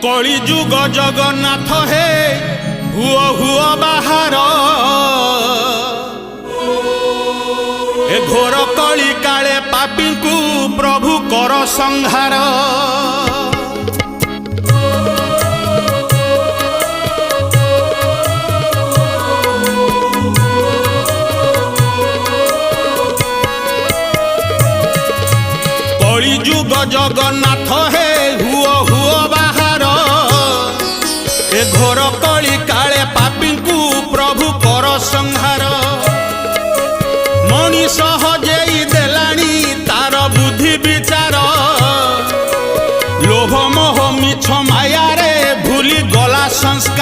कली जुग जगन्नाथ हे हुओ हुओ बाहर ए घोर कली काले पापी को प्रभु कर संहार। कली जुग जगन्नाथ हे हुओ हुओ बाहर ए घोर कली काले पापी को प्रभु कर संहार। मनीष हजेई देलानी तार बुद्धि विचार लोभ मोह मिछ माया रे भूली गला संस्कार।